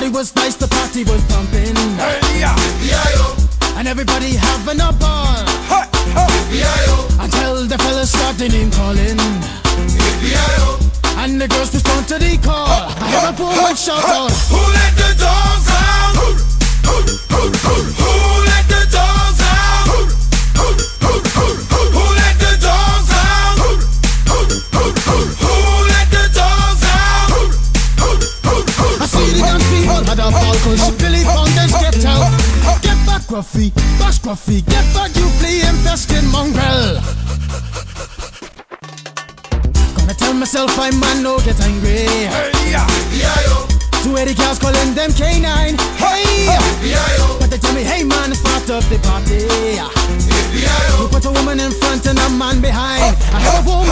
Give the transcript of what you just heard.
Everybody was nice, the party was pumping. Hey, yeah. And everybody having a ball. Hey, hey. Until the fellas started name calling. And the girls respond to the call. I hear a woman shout out, who let the dogs out? Who let the dogs out? Who let the dogs out? Who let the dogs out? I see the dance people had a ball, cause Billy Fountains get out. Get back, Gruffy, bash Gruffy, get back, you flea infested mongrel. Gonna tell myself I man no get angry. Hey, yeah. 280 girls calling them K9. Hey, but they tell me, hey man, it's part of the party. You put a woman in front and a man behind. I have a woman